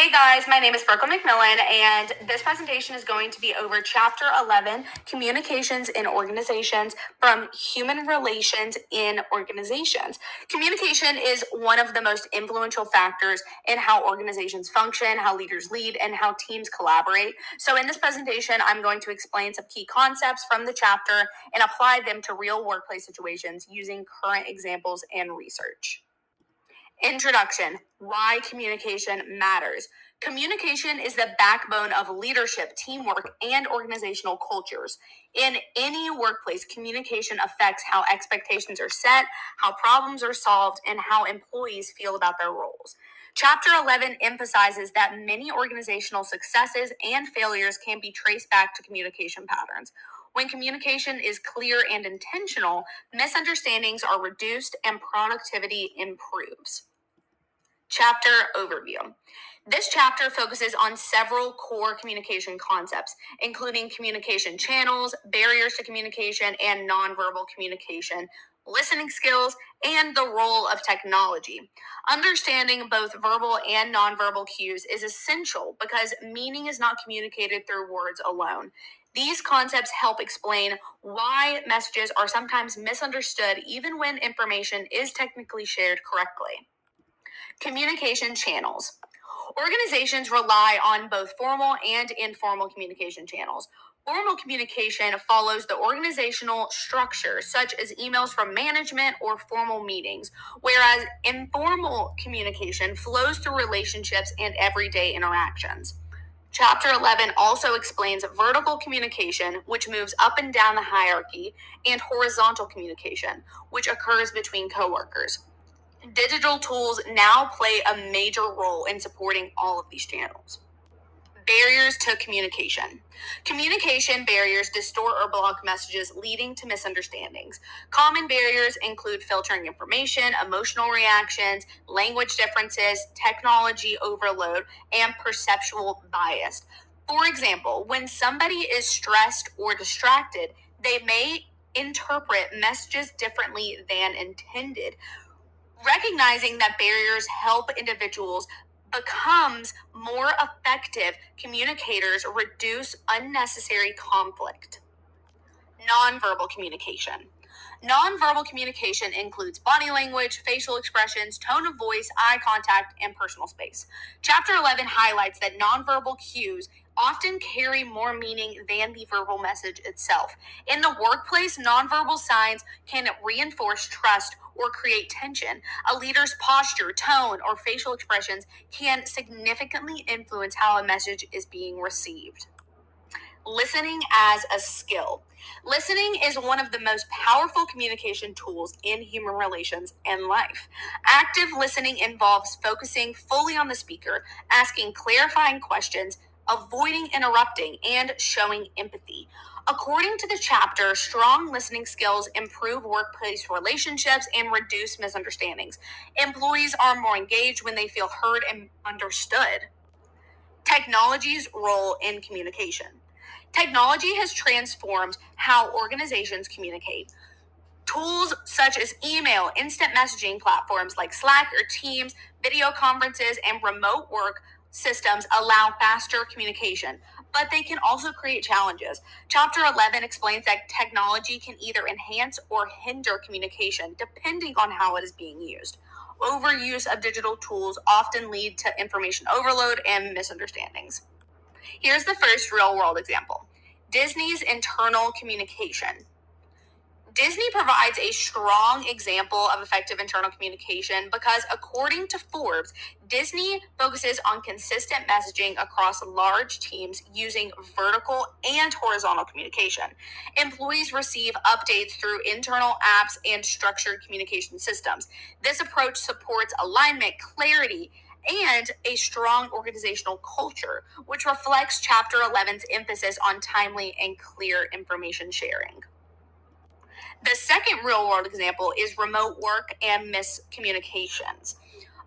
Hey guys, my name is McMillan, and this presentation is going to be over Chapter 11, Communications in Organizations, from Human Relations in Organizations. Communication is one of the most influential factors in how organizations function, how leaders lead, and how teams collaborate. So in this presentation, I'm going to explain some key concepts from the chapter and apply them to real workplace situations using current examples and research. Introduction: why communication matters. Communication is the backbone of leadership, teamwork, and organizational cultures. In any workplace, communication affects how expectations are set, how problems are solved, and how employees feel about their roles. Chapter 11 emphasizes that many organizational successes and failures can be traced back to communication patterns. When communication is clear and intentional, misunderstandings are reduced and productivity improves. Chapter overview. This chapter focuses on several core communication concepts, including communication channels, barriers to communication, and nonverbal communication, listening skills, and the role of technology. Understanding both verbal and nonverbal cues is essential because meaning is not communicated through words alone. These concepts help explain why messages are sometimes misunderstood even when information is technically shared correctly. Communication channels. Organizations rely on both formal and informal communication channels. Formal communication follows the organizational structure, such as emails from management or formal meetings, whereas informal communication flows through relationships and everyday interactions. Chapter 11 also explains vertical communication, which moves up and down the hierarchy, and horizontal communication, which occurs between coworkers. Digital tools now play a major role in supporting all of these channels. Barriers to communication. Communication barriers distort or block messages, leading to misunderstandings. Common barriers include filtering information, emotional reactions, language differences, technology overload, and perceptual bias. For example, when somebody is stressed or distracted, they may interpret messages differently than intended. Recognizing that barriers help individuals becomes more effective communicators reduce unnecessary conflict. Nonverbal communication. Nonverbal communication includes body language, facial expressions, tone of voice, eye contact, and personal space. Chapter 11 highlights that nonverbal cues often carry more meaning than the verbal message itself. In the workplace, nonverbal signs can reinforce trust or create tension. A leader's posture, tone, or facial expressions can significantly influence how a message is being received. Listening as a skill. Listening is one of the most powerful communication tools in human relations and life. Active listening involves focusing fully on the speaker, asking clarifying questions, avoiding interrupting, and showing empathy. According to the chapter, strong listening skills improve workplace relationships and reduce misunderstandings. Employees are more engaged when they feel heard and understood. Technology's role in communication. Technology has transformed how organizations communicate. Tools such as email, instant messaging platforms like Slack or Teams, video conferences, and remote work systems allow faster communication, but they can also create challenges. Chapter 11 explains that technology can either enhance or hinder communication depending on how it is being used. Overuse of digital tools often lead to information overload and misunderstandings. Here's the first real world example: Disney's internal communication. Disney provides a strong example of effective internal communication because, according to Forbes, Disney focuses on consistent messaging across large teams using vertical and horizontal communication. Employees receive updates through internal apps and structured communication systems. This approach supports alignment, clarity, and a strong organizational culture, which reflects Chapter 11's emphasis on timely and clear information sharing. The second real world example is remote work and miscommunications.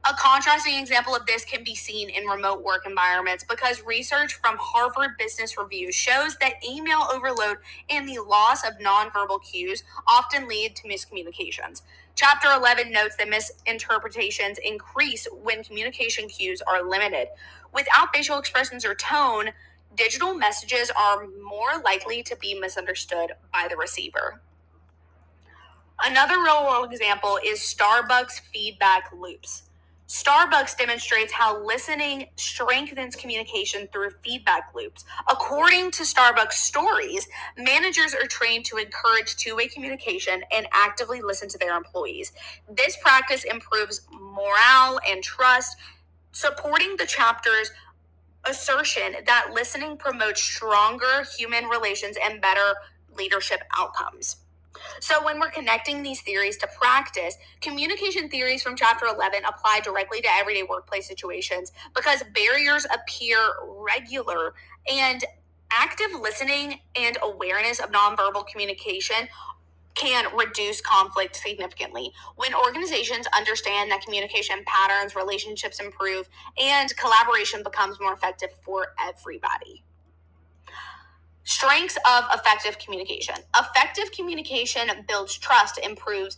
A contrasting example of this can be seen in remote work environments because research from Harvard Business Review shows that email overload and the loss of nonverbal cues often lead to miscommunications. Chapter 11 notes that misinterpretations increase when communication cues are limited. Without facial expressions or tone, digital messages are more likely to be misunderstood by the receiver. Another real world example is Starbucks feedback loops. Starbucks demonstrates how listening strengthens communication through feedback loops. According to Starbucks stories, managers are trained to encourage two-way communication and actively listen to their employees. This practice improves morale and trust, supporting the chapter's assertion that listening promotes stronger human relations and better leadership outcomes. So, when we're connecting these theories to practice, communication theories from Chapter 11 apply directly to everyday workplace situations because barriers appear regular, and active listening and awareness of nonverbal communication can reduce conflict significantly. When organizations understand that communication patterns, relationships improve, and collaboration becomes more effective for everybody. Strengths of effective communication. Effective communication builds trust, improves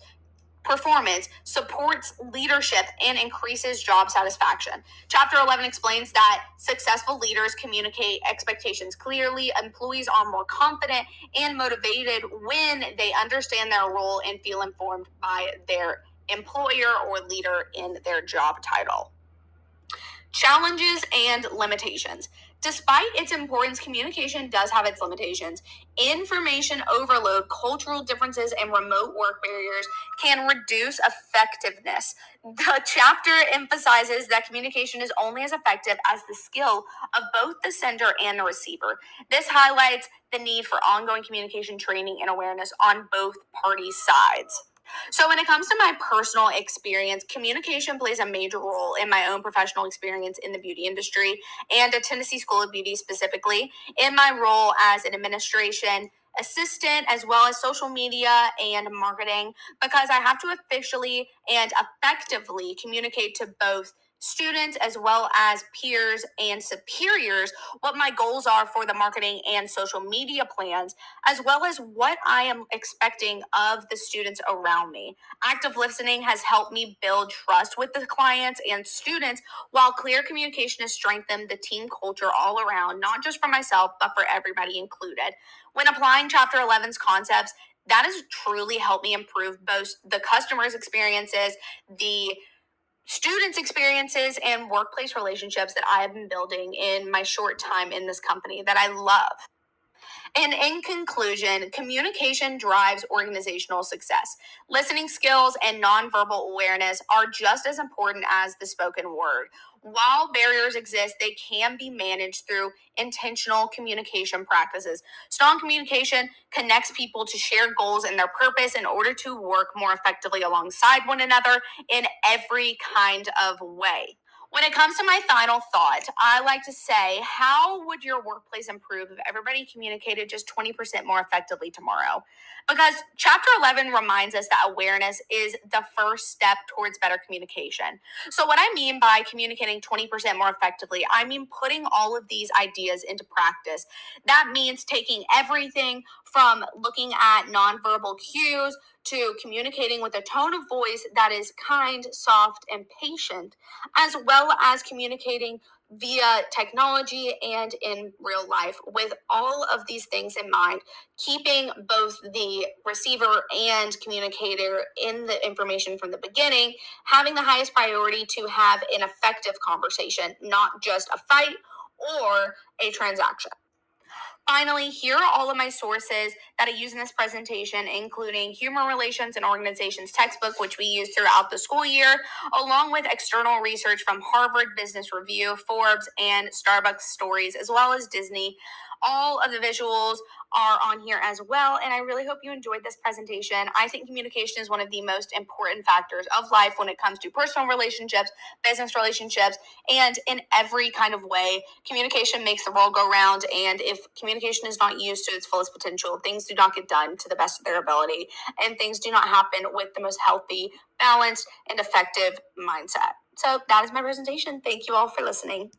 performance, supports leadership, and increases job satisfaction. Chapter 11 explains that successful leaders communicate expectations clearly, employees are more confident and motivated when they understand their role and feel informed by their employer or leader in their job title. Challenges and limitations. Despite its importance, communication does have its limitations. Information overload, cultural differences, and remote work barriers can reduce effectiveness. The chapter emphasizes that communication is only as effective as the skill of both the sender and the receiver. This highlights the need for ongoing communication training and awareness on both parties' sides. So, when it comes to my personal experience, communication plays a major role in my own professional experience in the beauty industry and at Tennessee School of Beauty specifically, in my role as an administration assistant, as well as social media and marketing, because I have to officially and effectively communicate to both students as well as peers and superiors what my goals are for the marketing and social media plans, as well as what I am expecting of the students around me. Active listening has helped me build trust with the clients and students, while clear communication has strengthened the team culture all around, not just for myself, but for everybody included. When applying Chapter 11's concepts, that has truly helped me improve both the customers' experiences, the students' experiences, and workplace relationships that I have been building in my short time in this company that I love. And in conclusion, communication drives organizational success. Listening skills and nonverbal awareness are just as important as the spoken word. While barriers exist, they can be managed through intentional communication practices. Strong communication connects people to share goals and their purpose in order to work more effectively alongside one another in every kind of way. When it comes to my final thought, I like to say, how would your workplace improve if everybody communicated just 20% more effectively tomorrow? Because Chapter 11 reminds us that awareness is the first step towards better communication. So, what I mean by communicating 20% more effectively, I mean putting all of these ideas into practice. That means taking everything from looking at nonverbal cues to communicating with a tone of voice that is kind, soft, and patient, as well as communicating via technology and in real life, with all of these things in mind, keeping both the receiver and communicator in the information from the beginning, having the highest priority to have an effective conversation, not just a fight or a transaction. Finally, here are all of my sources that I use in this presentation, including Human Relations and Organizations textbook, which we use throughout the school year, along with external research from Harvard Business Review, Forbes, and Starbucks Stories, as well as Disney. All of the visuals are on here as well, and I really hope you enjoyed this presentation. I think communication is one of the most important factors of life when it comes to personal relationships, business relationships, and in every kind of way. Communication makes the world go round, and if communication is not used to its fullest potential, things do not get done to the best of their ability, and things do not happen with the most healthy, balanced, and effective mindset. So that is my presentation. Thank you all for listening.